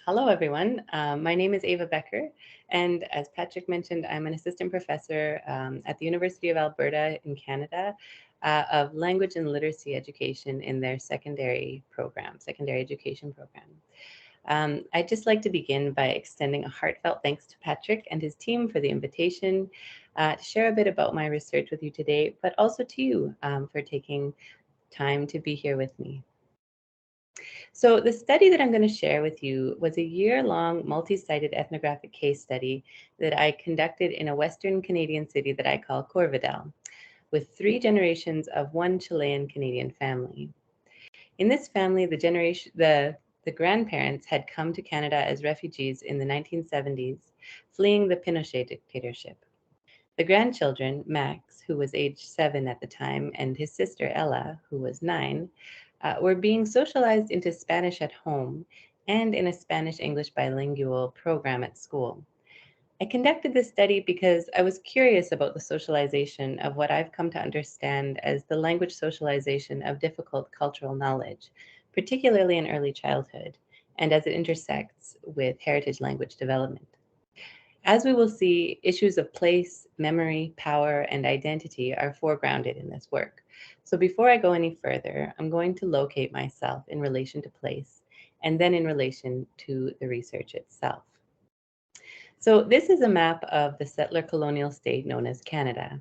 Hello, everyone. My name is Ava Becker, and as Patrick mentioned, I'm an assistant professor at the University of Alberta in Canada of language and literacy education in their secondary program, secondary education program. I'd just like to begin by extending a heartfelt thanks to Patrick and his team for the invitation to share a bit about my research with you today, but also to you for taking time to be here with me. So the study that I'm going to share with you was a year-long multi-sited ethnographic case study that I conducted in a Western Canadian city that I call Corvidel, with 3 generations of one Chilean Canadian family. In this family, the grandparents had come to Canada as refugees in the 1970s, fleeing the Pinochet dictatorship. The grandchildren, Max, who was age 7 at the time, and his sister Ella, who was 9, were being socialized into Spanish at home and in a Spanish-English bilingual program at school. I conducted this study because I was curious about the socialization of what I've come to understand as the language socialization of difficult cultural knowledge, particularly in early childhood, and as it intersects with heritage language development. As we will see, issues of place, memory, power, and identity are foregrounded in this work. So before I go any further, I'm going to locate myself in relation to place and then in relation to the research itself. So this is a map of the settler colonial state known as Canada.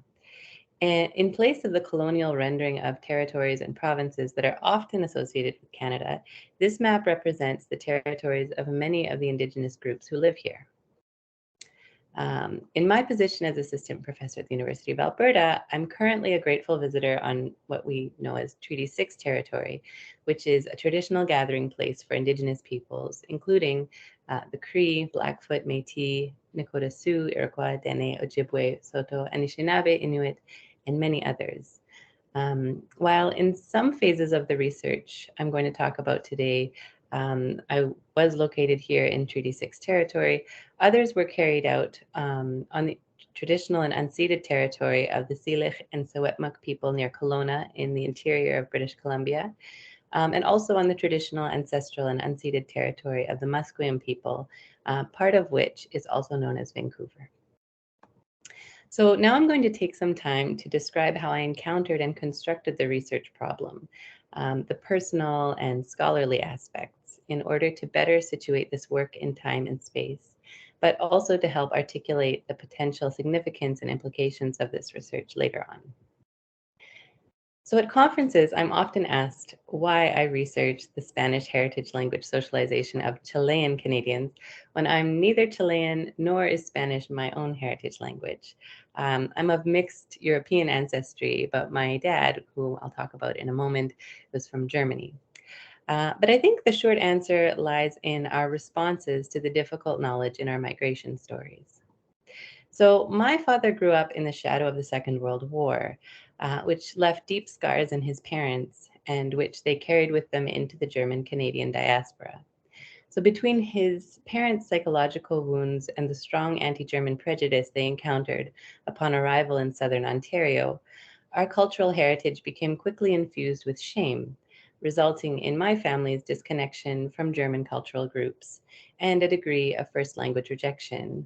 And in place of the colonial rendering of territories and provinces that are often associated with Canada, this map represents the territories of many of the Indigenous groups who live here. In my position as assistant professor at the University of Alberta, I'm currently a grateful visitor on what we know as Treaty 6 territory, which is a traditional gathering place for Indigenous peoples, including the Cree, Blackfoot, Métis, Nakota Sioux, Iroquois, Dene, Ojibwe, Saulteaux, Anishinaabe, Inuit, and many others. While in some phases of the research I'm going to talk about today, I was located here in Treaty 6 territory. Others were carried out on the traditional and unceded territory of the Syilx and Secwepemc people near Kelowna in the interior of British Columbia, and also on the traditional, ancestral, and unceded territory of the Musqueam people, part of which is also known as Vancouver. So now I'm going to take some time to describe how I encountered and constructed the research problem, the personal and scholarly aspects, in order to better situate this work in time and space, but also to help articulate the potential significance and implications of this research later on. So at conferences, I'm often asked why I research the Spanish heritage language socialization of Chilean Canadians when I'm neither Chilean nor is Spanish my own heritage language. I'm of mixed European ancestry, but my dad, who I'll talk about in a moment, was from Germany. But I think the short answer lies in our responses to the difficult knowledge in our migration stories. So my father grew up in the shadow of the Second World War, which left deep scars in his parents and which they carried with them into the German Canadian diaspora. So between his parents' psychological wounds and the strong anti-German prejudice they encountered upon arrival in Southern Ontario, our cultural heritage became quickly infused with shame, resulting in my family's disconnection from German cultural groups and a degree of first language rejection.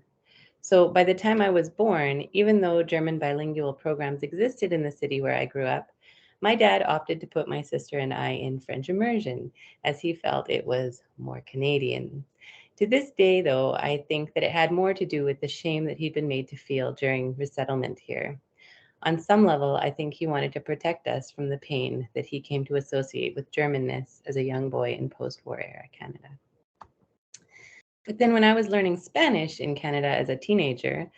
So by the time I was born, even though German bilingual programs existed in the city where I grew up, my dad opted to put my sister and I in French immersion, as he felt it was more Canadian. To this day, though, I think that it had more to do with the shame that he'd been made to feel during resettlement here. On some level, I think he wanted to protect us from the pain that he came to associate with Germanness as a young boy in post-war era Canada. But then when I was learning Spanish in Canada as a teenager,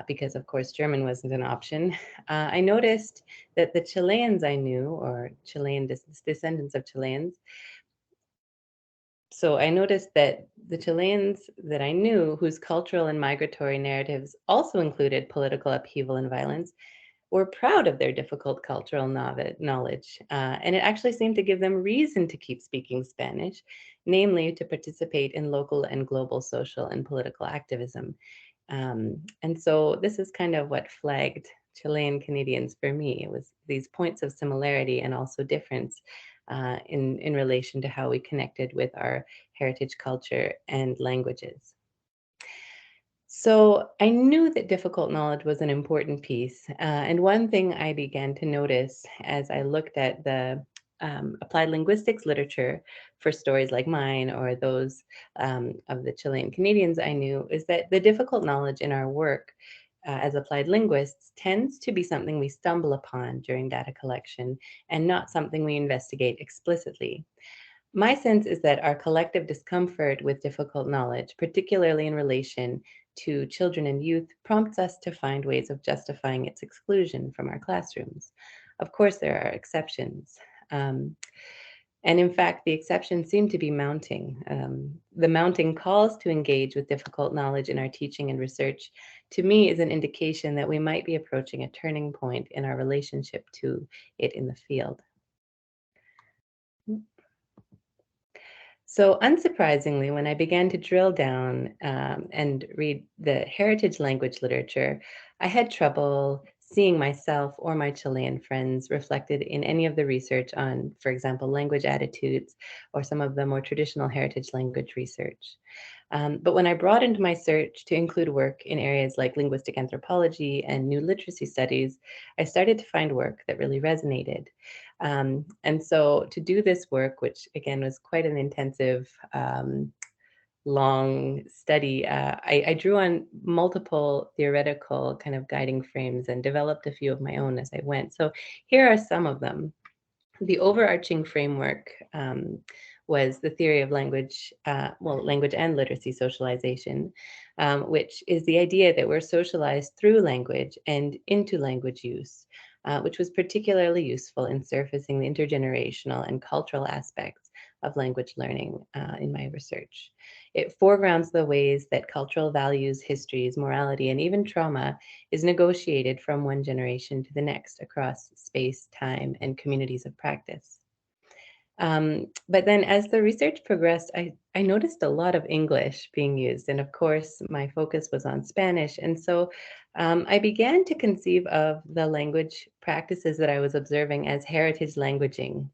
because of course German wasn't an option, I noticed that the Chileans I knew, or Chilean descendants of Chileans, so I noticed that the Chileans that I knew, whose cultural and migratory narratives also included political upheaval and violence, were proud of their difficult cultural knowledge. And it actually seemed to give them reason to keep speaking Spanish, namely to participate in local and global social and political activism. And so this is kind of what flagged Chilean Canadians for me. It was these points of similarity and also difference in relation to how we connected with our heritage culture and languages. So I knew that difficult knowledge was an important piece. And one thing I began to notice as I looked at the applied linguistics literature for stories like mine or those of the Chilean Canadians I knew is that the difficult knowledge in our work as applied linguists tends to be something we stumble upon during data collection and not something we investigate explicitly. My sense is that our collective discomfort with difficult knowledge, particularly in relation to children and youth, prompts us to find ways of justifying its exclusion from our classrooms. Of course, there are exceptions. Um, and in fact, the exceptions seem to be mounting. The mounting calls to engage with difficult knowledge in our teaching and research, to me, is an indication that we might be approaching a turning point in our relationship to it in the field. So, unsurprisingly, when I began to drill down and read the heritage language literature, I had trouble seeing myself or my Chilean friends reflected in any of the research on, for example, language attitudes or some of the more traditional heritage language research. But when I broadened my search to include work in areas like linguistic anthropology and new literacy studies, I started to find work that really resonated. And so to do this work, which again was quite an intensive, long study, I drew on multiple theoretical kind of guiding frames and developed a few of my own as I went. So here are some of them. The overarching framework was the theory of language, language and literacy socialization, which is the idea that we're socialized through language and into language use, which was particularly useful in surfacing the intergenerational and cultural aspects of language learning in my research. It foregrounds the ways that cultural values, histories, morality, and even trauma is negotiated from one generation to the next across space, time, and communities of practice. But then as the research progressed, I noticed a lot of English being used. And of course, my focus was on Spanish. And so I began to conceive of the language practices that I was observing as heritage languaging.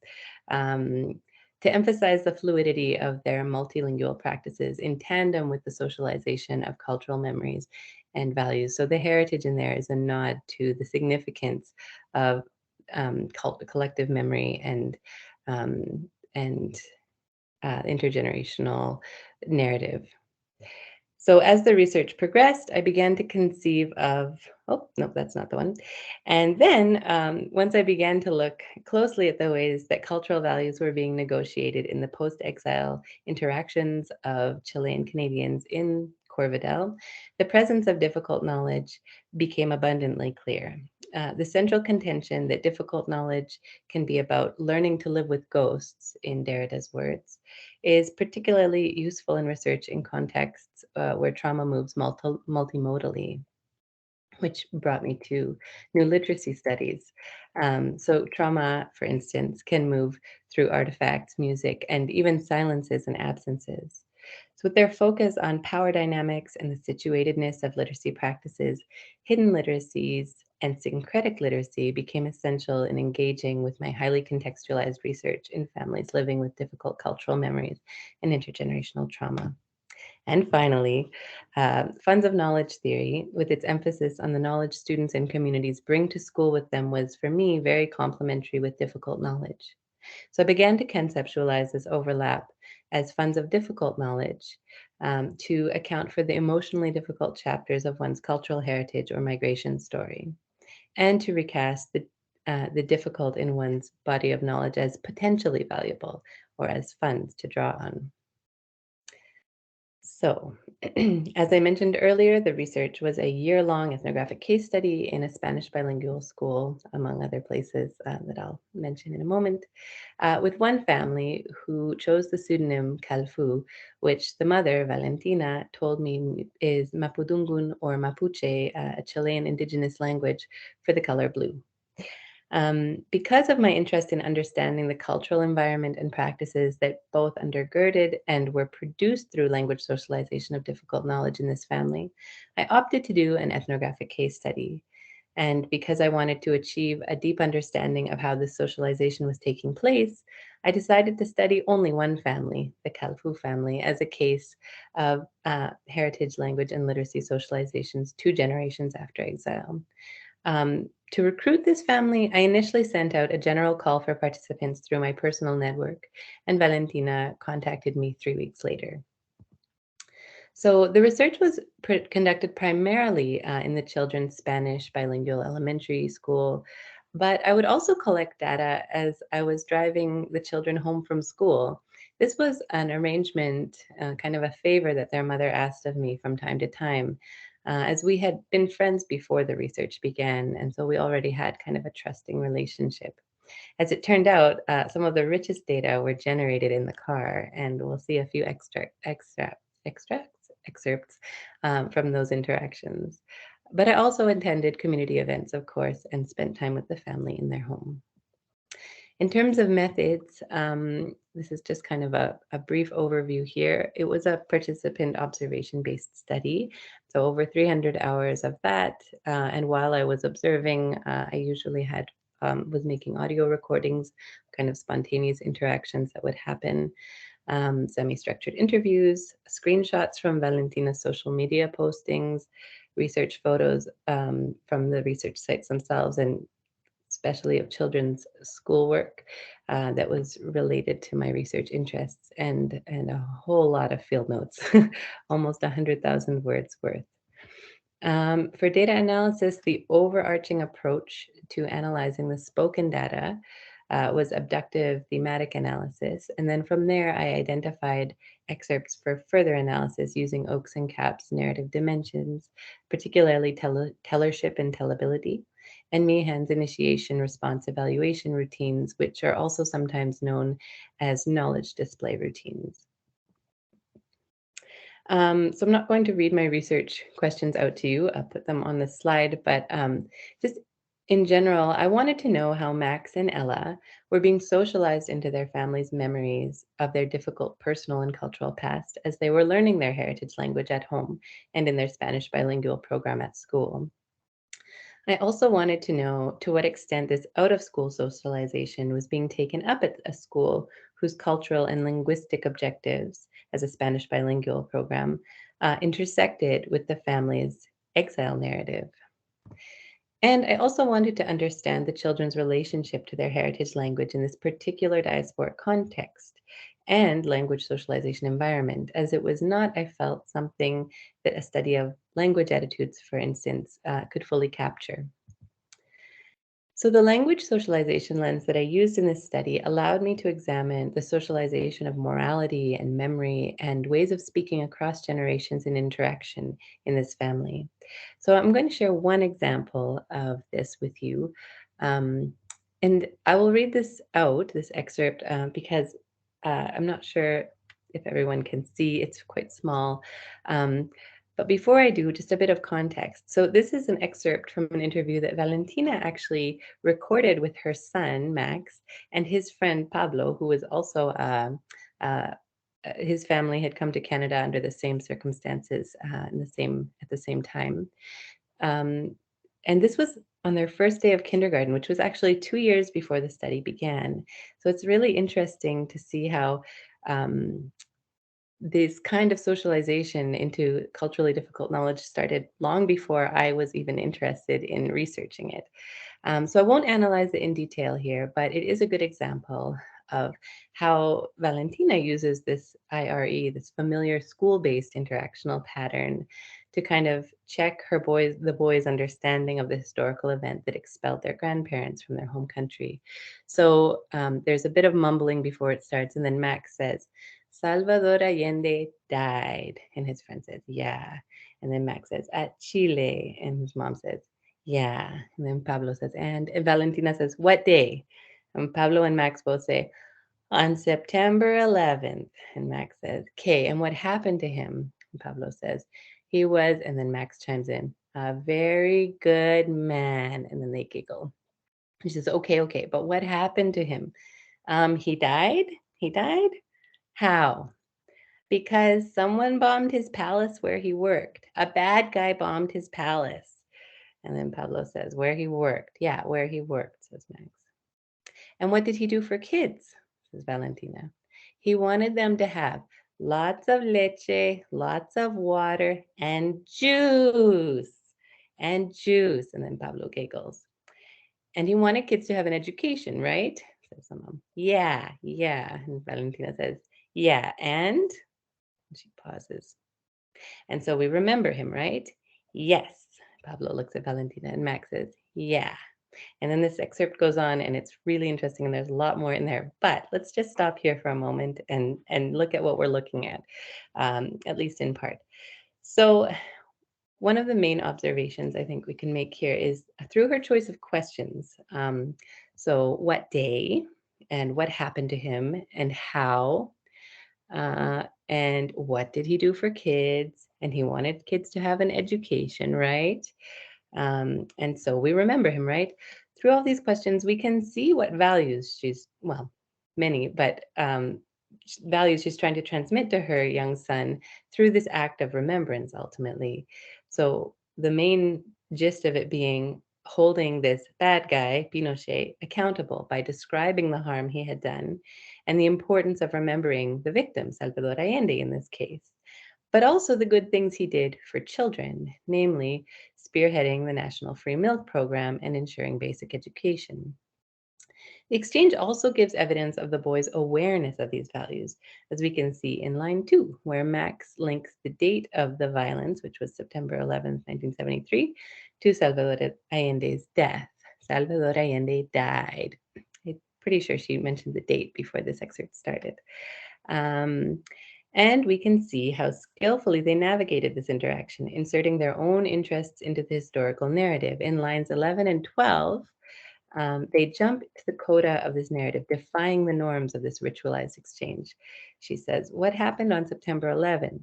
Um, to emphasize the fluidity of their multilingual practices in tandem with the socialization of cultural memories and values. So the heritage in there is a nod to the significance of collective memory and intergenerational narrative. So as the research progressed, I began to conceive of, oh, no, that's not the one. And then once I began to look closely at the ways that cultural values were being negotiated in the post-exile interactions of Chilean Canadians in Corvidel, the presence of difficult knowledge became abundantly clear. The central contention that difficult knowledge can be about learning to live with ghosts, in Derrida's words, is particularly useful in research in contexts where trauma moves multimodally, which brought me to new literacy studies. So trauma, for instance, can move through artifacts, music, and even silences and absences. So with their focus on power dynamics and the situatedness of literacy practices, hidden literacies and syncretic literacy became essential in engaging with my highly contextualized research in families living with difficult cultural memories and intergenerational trauma. And finally, funds of knowledge theory, with its emphasis on the knowledge students and communities bring to school with them, was for me very complementary with difficult knowledge. So I began to conceptualize this overlap as funds of difficult knowledge to account for the emotionally difficult chapters of one's cultural heritage or migration story, and to recast the difficult in one's body of knowledge as potentially valuable or as funds to draw on. So, as I mentioned earlier, the research was a year-long ethnographic case study in a Spanish bilingual school, among other places that I'll mention in a moment, with one family who chose the pseudonym Calfu, which the mother, Valentina, told me is Mapudungun or Mapuche, a Chilean indigenous language for the color blue. Because of my interest in understanding the cultural environment and practices that both undergirded and were produced through language socialization of difficult knowledge in this family, I opted to do an ethnographic case study. And because I wanted to achieve a deep understanding of how this socialization was taking place, I decided to study only one family, the Kalfu family, as a case of heritage, language, and literacy socializations 2 generations after exile. To recruit this family, I initially sent out a general call for participants through my personal network, and Valentina contacted me 3 weeks later. So the research was conducted primarily in the children's Spanish bilingual elementary school, but I would also collect data as I was driving the children home from school. This was an arrangement, kind of a favor that their mother asked of me from time to time, as we had been friends before the research began, and so we already had kind of a trusting relationship. As it turned out, some of the richest data were generated in the car, and we'll see a few excerpts from those interactions. But I also attended community events, of course, and spent time with the family in their home. In terms of methods, this is just kind of a brief overview here. It was a participant observation-based study, so over 300 hours of that. And while I was observing, I usually was making audio recordings, kind of spontaneous interactions that would happen, semi-structured interviews, screenshots from Valentina's social media postings, research photos from the research sites themselves, and especially of children's schoolwork that was related to my research interests, and a whole lot of field notes, almost 100,000 words worth. For data analysis, the overarching approach to analyzing the spoken data was abductive thematic analysis. And then from there, I identified excerpts for further analysis using Oakes and Cap's narrative dimensions, particularly tellership and tellability, and Meehan's initiation response evaluation routines, which are also sometimes known as knowledge display routines. So I'm not going to read my research questions out to you. I'll put them on the slide, but just in general, I wanted to know how Max and Ella were being socialized into their families' memories of their difficult personal and cultural past as they were learning their heritage language at home and in their Spanish bilingual program at school. I also wanted to know to what extent this out-of-school socialization was being taken up at a school whose cultural and linguistic objectives as a Spanish bilingual program intersected with the family's exile narrative. And I also wanted to understand the children's relationship to their heritage language in this particular diasporic context and language socialization environment, as it was not, I felt, something that a study of language attitudes, for instance, could fully capture. So the language socialization lens that I used in this study allowed me to examine the socialization of morality and memory and ways of speaking across generations and interaction in this family. So I'm going to share one example of this with you. Um, and I will read this out, this excerpt, because I'm not sure if everyone can see, it's quite small. But before I do, just a bit of context. So this is an excerpt from an interview that Valentina actually recorded with her son, Max, and his friend Pablo, who was also his family had come to Canada under the same circumstances at the same time. Um, and this was on their first day of kindergarten, which was actually 2 years before the study began. So it's really interesting to see how this kind of socialization into culturally difficult knowledge started long before I was even interested in researching it. So I won't analyze it in detail here, but it is a good example of how Valentina uses this IRE, this familiar school-based interactional pattern, to kind of check the boys' understanding of the historical event that expelled their grandparents from their home country. So there's a bit of mumbling before it starts, and then Max says, Salvador Allende died. And his friend says, yeah. And then Max says, at Chile. And his mom says, yeah. And then Pablo says, and Valentina says, what day? And Pablo and Max both say, on September 11th. And Max says, okay, and what happened to him? And Pablo says, he was, and then Max chimes in, a very good man. And then they giggle. He says, okay, but what happened to him? He died? He died? How? Because someone bombed his palace where he worked. A bad guy bombed his palace. And then Pablo says, where he worked. Yeah, where he worked, says Max. And what did he do for kids? says Valentina. He wanted them to have lots of leche, lots of water, and juice. And juice. And then Pablo giggles. And he wanted kids to have an education, right? Says someone. Yeah. And Valentina says, yeah, and she pauses. And so we remember him, right? Yes. Pablo looks at Valentina and Max says, yeah. And then this excerpt goes on and it's really interesting and there's a lot more in there. But let's just stop here for a moment and look at what we're looking at least in part. So one of the main observations I think we can make here is through her choice of questions. So what day and what happened to him and how and what did he do for kids? And he wanted kids to have an education, right? And so we remember him, right? Through all these questions, we can see what values she's, well, many, but values she's trying to transmit to her young son through this act of remembrance, ultimately. So the main gist of it being holding this bad guy, Pinochet, accountable by describing the harm he had done and the importance of remembering the victim, Salvador Allende in this case, but also the good things he did for children, namely spearheading the National Free Milk Program and ensuring basic education. The exchange also gives evidence of the boy's awareness of these values, as we can see in line 2, where Max links the date of the violence, which was September 11th, 1973, to Salvador Allende's death. Salvador Allende died. I'm pretty sure she mentioned the date before this excerpt started. And we can see how skillfully they navigated this interaction, inserting their own interests into the historical narrative. In lines 11 and 12, they jump to the coda of this narrative, defying the norms of this ritualized exchange. She says, what happened on September 11th?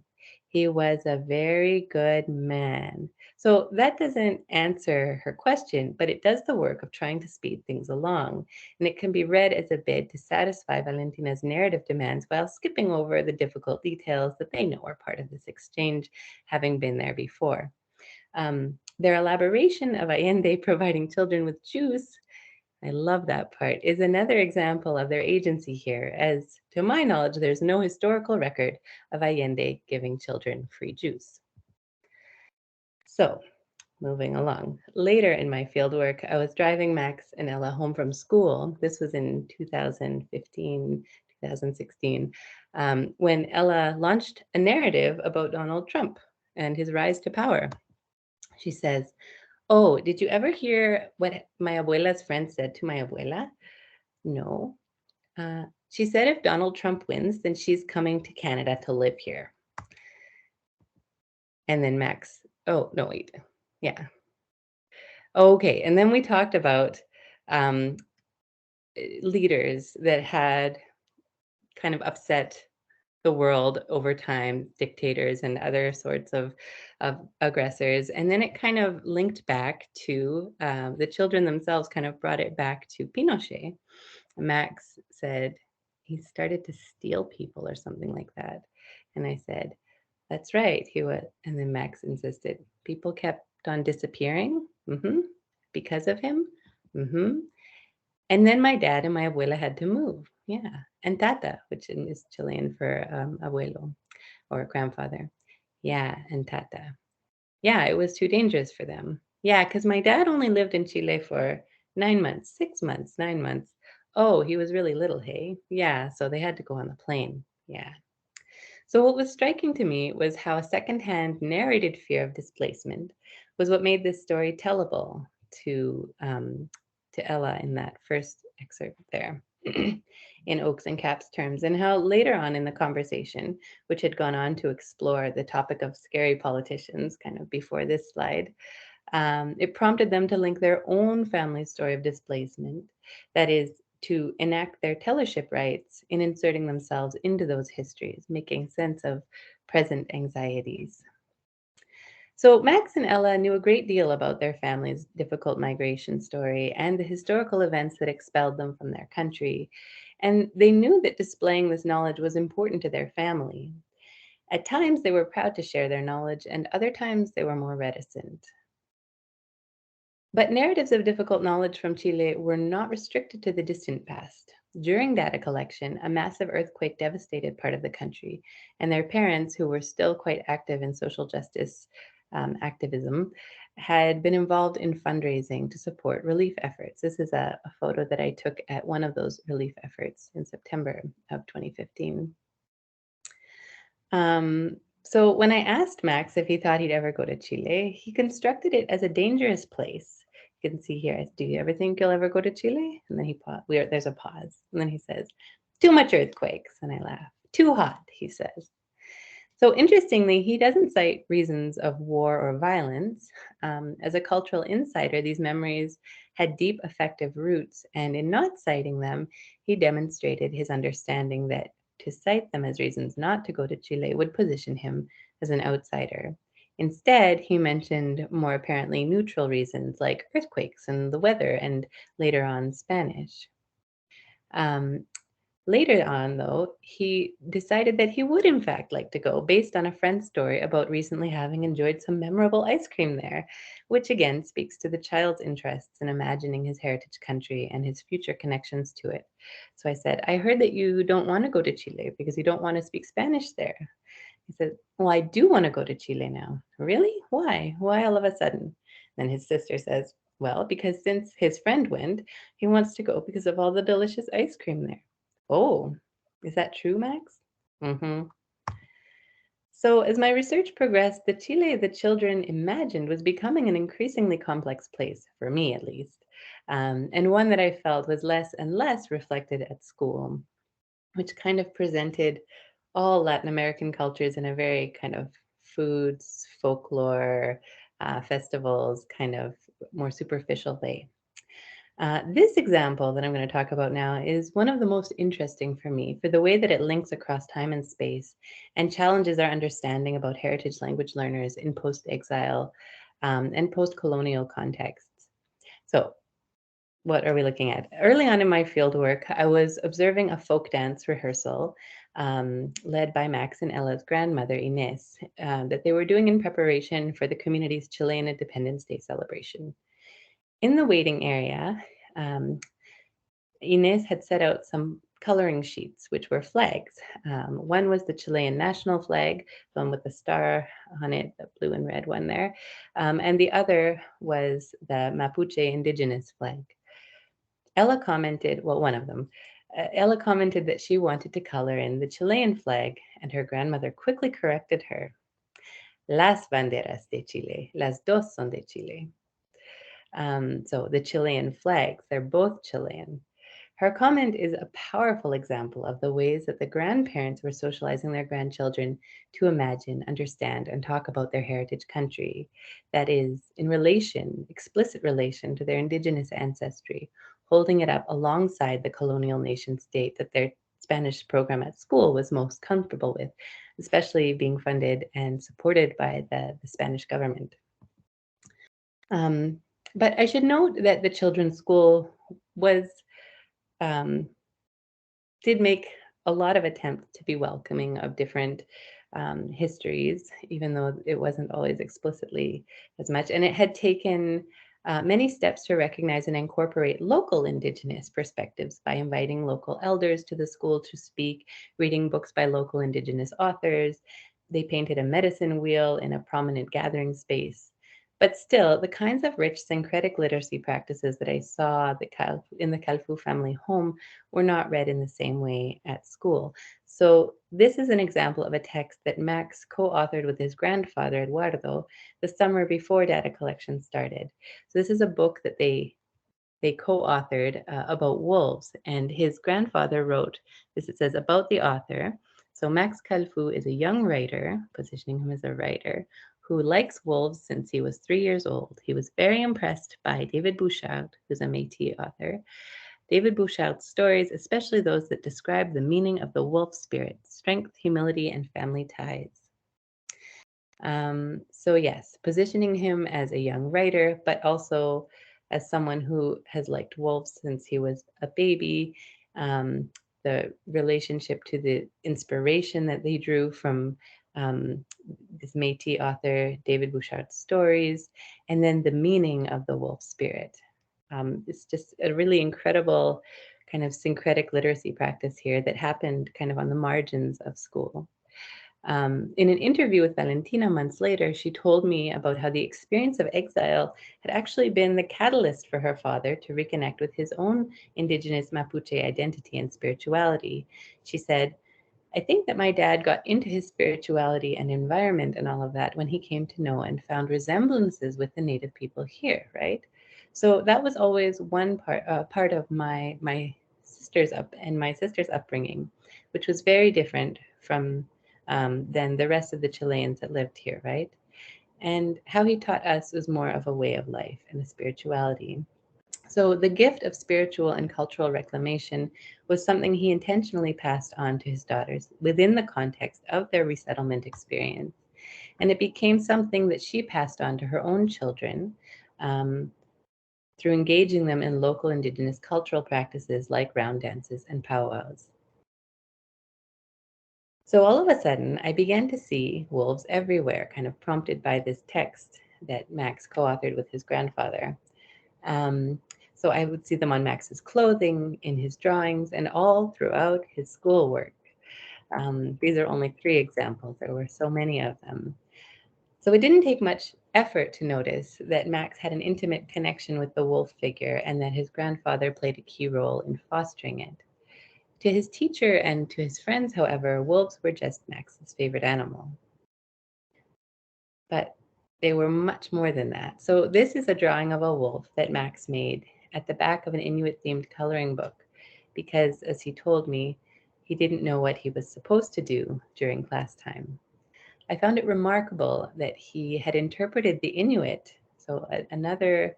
He was a very good man. So that doesn't answer her question, but it does the work of trying to speed things along. And it can be read as a bid to satisfy Valentina's narrative demands while skipping over the difficult details that they know are part of this exchange, having been there before. Their elaboration of Allende providing children with juice, I love that part, is another example of their agency here, as to my knowledge, there's no historical record of Allende giving children free juice. So, moving along. Later in my fieldwork, I was driving Max and Ella home from school. This was in 2015, 2016, when Ella launched a narrative about Donald Trump and his rise to power. She says, oh, did you ever hear what my abuela's friend said to my abuela? No. She said if Donald Trump wins, then she's coming to Canada to live here. And then Max, oh, no, wait. Yeah. Okay. And then we talked about leaders that had kind of upset the world over time, dictators and other sorts of aggressors. And then it kind of linked back to the children themselves, kind of brought it back to Pinochet. Max said he started to steal people or something like that. And I said, that's right, he was. And then Max insisted, people kept on disappearing because of him. And then my dad and my abuela had to move. Yeah. And tata, which is Chilean for abuelo or grandfather. Yeah. And tata. Yeah. It was too dangerous for them. Yeah. Because my dad only lived in Chile for 9 months, 6 months, 9 months. Oh, he was really little, hey? Yeah. So they had to go on the plane. Yeah. So what was striking to me was how a secondhand narrated fear of displacement was what made this story tellable to Ella in that first excerpt there, in Oaks and Caps terms, and how later on in the conversation, which had gone on to explore the topic of scary politicians, kind of before this slide, it prompted them to link their own family story of displacement, that is, to enact their tellership rights in inserting themselves into those histories, making sense of present anxieties. So Max and Ella knew a great deal about their family's difficult migration story and the historical events that expelled them from their country. And they knew that displaying this knowledge was important to their family. At times, they were proud to share their knowledge, and other times they were more reticent. But narratives of difficult knowledge from Chile were not restricted to the distant past. During data collection, a massive earthquake devastated part of the country, and their parents, who were still quite active in social justice activism, had been involved in fundraising to support relief efforts. This is a photo that I took at one of those relief efforts in September of 2015. So when I asked Max if he thought he'd ever go to Chile, he constructed it as a dangerous place. You can see here, do you ever think you'll ever go to Chile? And then there's a pause. And then he says, too much earthquakes. And I laugh. Too hot, he says. So interestingly, he doesn't cite reasons of war or violence. As a cultural insider, these memories had deep affective roots, and in not citing them, he demonstrated his understanding that to cite them as reasons not to go to Chile would position him as an outsider. Instead, he mentioned more apparently neutral reasons like earthquakes and the weather, and later on Spanish. Later on, though, he decided that he would, in fact, like to go based on a friend's story about recently having enjoyed some memorable ice cream there, which again speaks to the child's interests in imagining his heritage country and his future connections to it. So I said, I heard that you don't want to go to Chile because you don't want to speak Spanish there. He said, well, I do want to go to Chile now. Really? Why? Why all of a sudden? Then his sister says, well, because since his friend went, he wants to go because of all the delicious ice cream there. Oh, is that true, Max? Mm-hmm. So as my research progressed, the Chile the children imagined was becoming an increasingly complex place, for me at least, and one that I felt was less and less reflected at school, which kind of presented all Latin American cultures in a very kind of foods, folklore, festivals, kind of more superficial way. This example that I'm going to talk about now is one of the most interesting for me for the way that it links across time and space and challenges our understanding about heritage language learners in post-exile and post-colonial contexts. So what are we looking at? Early on in my fieldwork, I was observing a folk dance rehearsal led by Max and Ella's grandmother, Ines, that they were doing in preparation for the community's Chilean Independence Day celebration. In the waiting area, Ines had set out some coloring sheets, which were flags. One was the Chilean national flag, the one with the star on it, the blue and red one there, and the other was the Mapuche indigenous flag. Ella commented, well, one of them, Ella commented that she wanted to color in the Chilean flag, and her grandmother quickly corrected her. Las banderas de Chile, las dos son de Chile. So the Chilean flags, they're both Chilean. Her comment is a powerful example of the ways that the grandparents were socializing their grandchildren to imagine, understand, and talk about their heritage country. That is, in relation, explicit relation to their indigenous ancestry, holding it up alongside the colonial nation state that their Spanish program at school was most comfortable with, especially being funded and supported by the Spanish government. But I should note that the children's school did make a lot of attempts to be welcoming of different histories, even though it wasn't always explicitly as much. And it had taken many steps to recognize and incorporate local Indigenous perspectives by inviting local elders to the school to speak, reading books by local Indigenous authors. They painted a medicine wheel in a prominent gathering space. But still, the kinds of rich syncretic literacy practices that I saw in the Calfu family home were not read in the same way at school. So this is an example of a text that Max co-authored with his grandfather, Eduardo, the summer before data collection started. So this is a book that they co-authored about wolves, and his grandfather wrote this. It says about the author. So Max Calfu is a young writer, positioning him as a writer, who likes wolves since he was 3 years old. He was very impressed by David Bouchard, who's a Métis author. David Bouchard's stories, especially those that describe the meaning of the wolf spirit, strength, humility, and family ties. So yes, positioning him as a young writer, but also as someone who has liked wolves since he was a baby, the relationship to the inspiration that they drew from this Métis author, David Bouchard's stories, and then the meaning of the wolf spirit. It's just a really incredible kind of syncretic literacy practice here that happened kind of on the margins of school. In an interview with Valentina months later, she told me about how the experience of exile had actually been the catalyst for her father to reconnect with his own indigenous Mapuche identity and spirituality. She said, I think that my dad got into his spirituality and environment and all of that when he came to know and found resemblances with the native people here, right? So that was always one part of my sister's upbringing, which was very different from than the rest of the Chileans that lived here, right? And how he taught us was more of a way of life and a spirituality. So the gift of spiritual and cultural reclamation was something he intentionally passed on to his daughters within the context of their resettlement experience. And it became something that she passed on to her own children um, through engaging them in local indigenous cultural practices like round dances and powwows. So all of a sudden, I began to see wolves everywhere, kind of prompted by this text that Max co-authored with his grandfather. Um, so I would see them on Max's clothing, in his drawings, and all throughout his schoolwork. These are only three examples. There were so many of them. So it didn't take much effort to notice that Max had an intimate connection with the wolf figure and that his grandfather played a key role in fostering it. To his teacher and to his friends, however, wolves were just Max's favorite animal. But they were much more than that. So this is a drawing of a wolf that Max made at the back of an Inuit-themed coloring book because, as he told me, he didn't know what he was supposed to do during class time. I found it remarkable that he had interpreted the Inuit, so another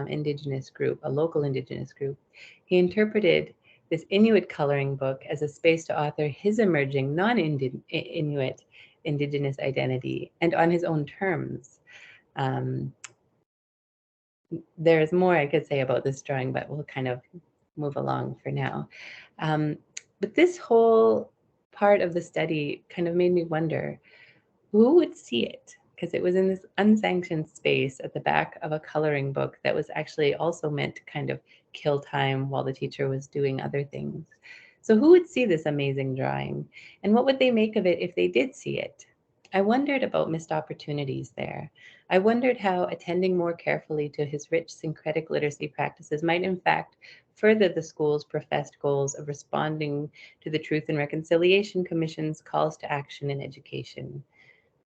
indigenous group, a local indigenous group, he interpreted this Inuit coloring book as a space to author his emerging non-Inuit indigenous identity and on his own terms. Um, there's more I could say about this drawing, but we'll kind of move along for now. But this whole part of the study kind of made me wonder, who would see it? Because it was in this unsanctioned space at the back of a coloring book that was actually also meant to kind of kill time while the teacher was doing other things. So who would see this amazing drawing? And what would they make of it if they did see it? I wondered about missed opportunities there. I wondered how attending more carefully to his rich syncretic literacy practices might in fact further the school's professed goals of responding to the Truth and Reconciliation Commission's calls to action in education.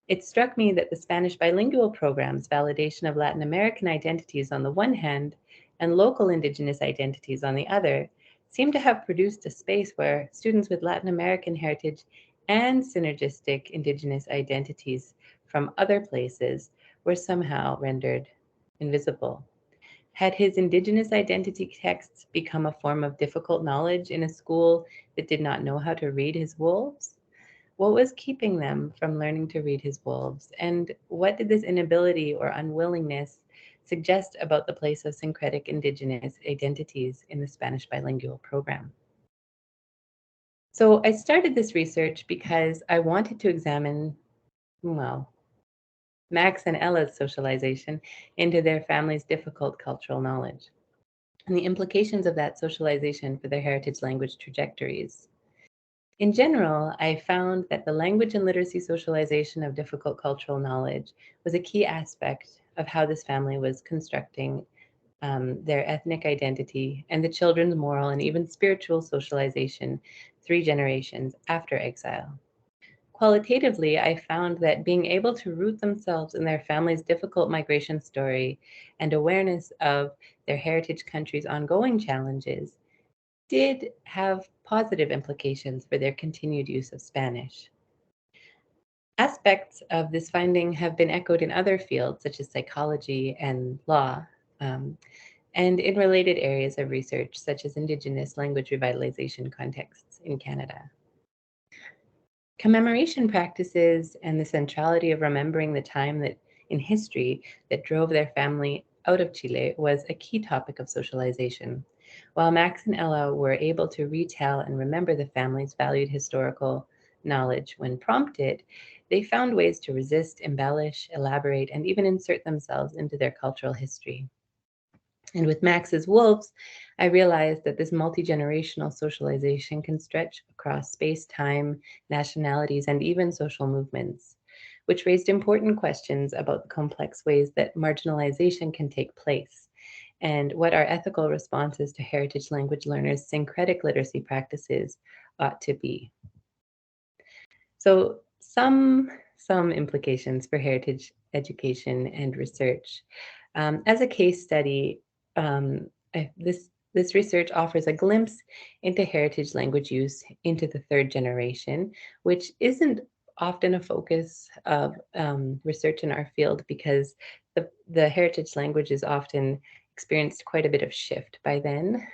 It struck me that the Spanish bilingual program's validation of Latin American identities on the one hand and local Indigenous identities on the other seemed to have produced a space where students with Latin American heritage and synergistic Indigenous identities from other places were somehow rendered invisible. Had his Indigenous identity texts become a form of difficult knowledge in a school that did not know how to read his wolves? What was keeping them from learning to read his wolves? And what did this inability or unwillingness suggest about the place of syncretic Indigenous identities in the Spanish bilingual program? So I started this research because I wanted to examine, well, Max and Ella's socialization into their family's difficult cultural knowledge and the implications of that socialization for their heritage language trajectories. In general, I found that the language and literacy socialization of difficult cultural knowledge was a key aspect of how this family was constructing their ethnic identity and the children's moral and even spiritual socialization 3 generations after exile. Qualitatively, I found that being able to root themselves in their family's difficult migration story and awareness of their heritage country's ongoing challenges did have positive implications for their continued use of Spanish. Aspects of this finding have been echoed in other fields, such as psychology and law, um, and in related areas of research, such as Indigenous language revitalization contexts in Canada. Commemoration practices and the centrality of remembering the time that in history that drove their family out of Chile was a key topic of socialization. While Max and Ella were able to retell and remember the family's valued historical knowledge when prompted, they found ways to resist, embellish, elaborate, and even insert themselves into their cultural history. And with Max's wolves, I realized that this multi-generational socialization can stretch across space, time, nationalities, and even social movements, which raised important questions about the complex ways that marginalization can take place and what our ethical responses to heritage language learners' syncretic literacy practices ought to be. So some implications for heritage education and research. As a case study, this research offers a glimpse into heritage language use into the third generation, which isn't often a focus of research in our field because the heritage language is often experienced quite a bit of shift by then.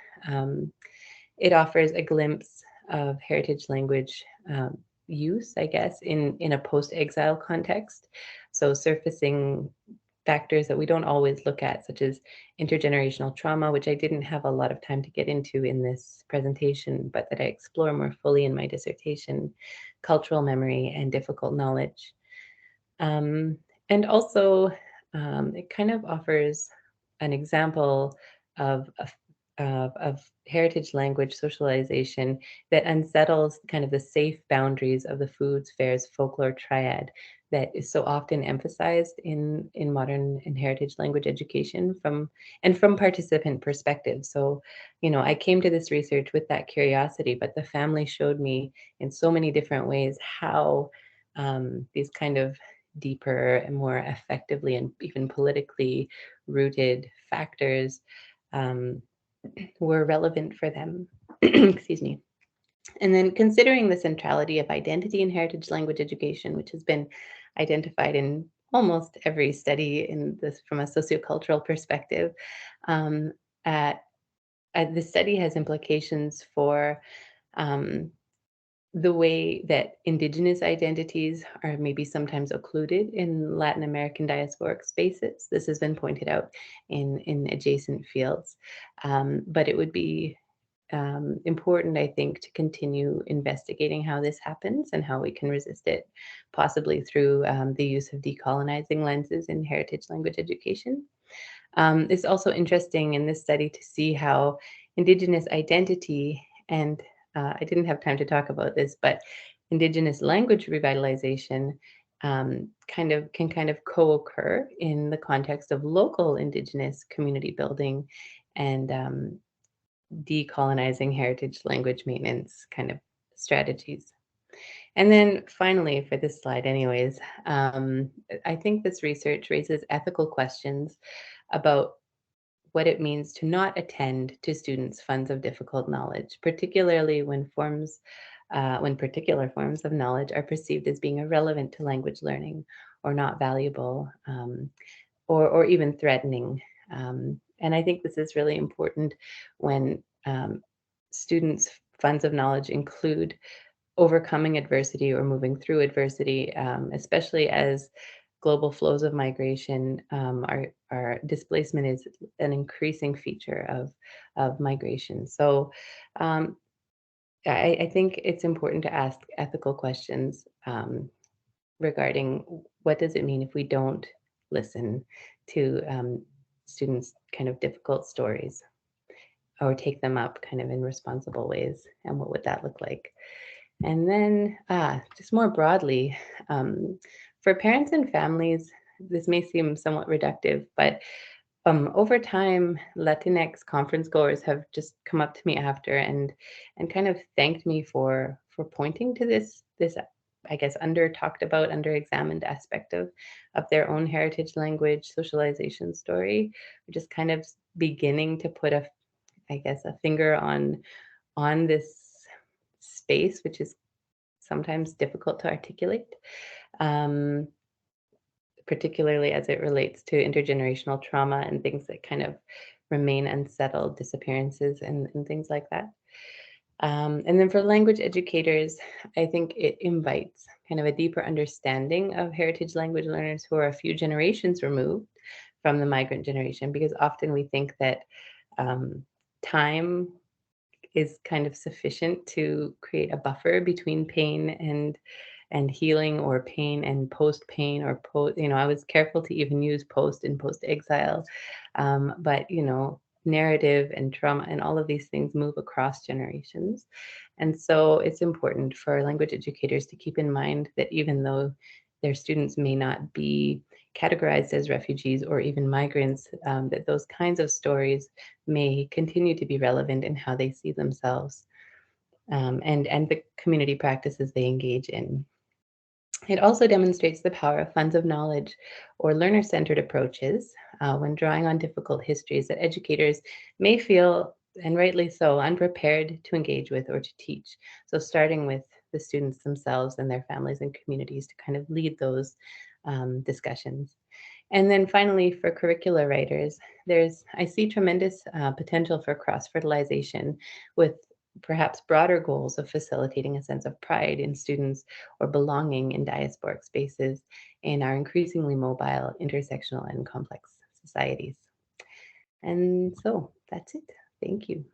It offers a glimpse of heritage language use, I guess, in a post-exile context. So surfacing factors that we don't always look at, such as intergenerational trauma, which I didn't have a lot of time to get into in this presentation, but that I explore more fully in my dissertation, cultural memory, and difficult knowledge. And also, it kind of offers an example of of heritage language socialization that unsettles kind of the safe boundaries of the foods, fairs, folklore triad that is so often emphasized in modern and heritage language education from participant perspective. So, you know, I came to this research with that curiosity, but the family showed me in so many different ways how these kind of deeper and more effectively and even politically rooted factors um, were relevant for them. Excuse me. And then considering the centrality of identity in heritage language education, which has been identified in almost every study in this from a sociocultural perspective, um, at, the study has implications for um, the way that Indigenous identities are maybe sometimes occluded in Latin American diasporic spaces. This has been pointed out in adjacent fields. But it would be important, I think, to continue investigating how this happens and how we can resist it, possibly through the use of decolonizing lenses in heritage language education. It's also interesting in this study to see how Indigenous identity and I didn't have time to talk about this, but Indigenous language revitalization can kind of co-occur in the context of local Indigenous community building and decolonizing heritage language maintenance kind of strategies. And then finally, for this slide anyways, I think this research raises ethical questions about what it means to not attend to students' funds of difficult knowledge, particularly when particular forms of knowledge are perceived as being irrelevant to language learning or not valuable or even threatening. And I think this is really important when students' funds of knowledge include overcoming adversity or moving through adversity, especially as global flows of migration our displacement is an increasing feature of migration. So I think it's important to ask ethical questions regarding what does it mean if we don't listen to students' kind of difficult stories or take them up kind of in responsible ways, and what would that look like? And then, just more broadly, for parents and families, this may seem somewhat reductive, but over time, Latinx conference goers have just come up to me after and kind of thanked me for pointing to this I guess under talked about, under examined aspect of their own heritage language socialization story, just kind of beginning to put I guess a finger on this space, which is sometimes difficult to articulate, um, particularly as it relates to intergenerational trauma and things that kind of remain unsettled, disappearances and things like that. And then for language educators, I think it invites kind of a deeper understanding of heritage language learners who are a few generations removed from the migrant generation, because often we think that time is kind of sufficient to create a buffer between pain and healing, or pain and post pain, I was careful to even use post and post exile, but narrative and trauma and all of these things move across generations. And so it's important for language educators to keep in mind that even though their students may not be categorized as refugees or even migrants, that those kinds of stories may continue to be relevant in how they see themselves, and the community practices they engage in. It also demonstrates the power of funds of knowledge or learner-centered approaches when drawing on difficult histories that educators may feel, and rightly so, unprepared to engage with or to teach. So starting with the students themselves and their families and communities to kind of lead those discussions. And then finally, for curricular writers, I see tremendous potential for cross-fertilization with perhaps broader goals of facilitating a sense of pride in students or belonging in diasporic spaces in our increasingly mobile, intersectional, and complex societies. And so that's it. Thank you.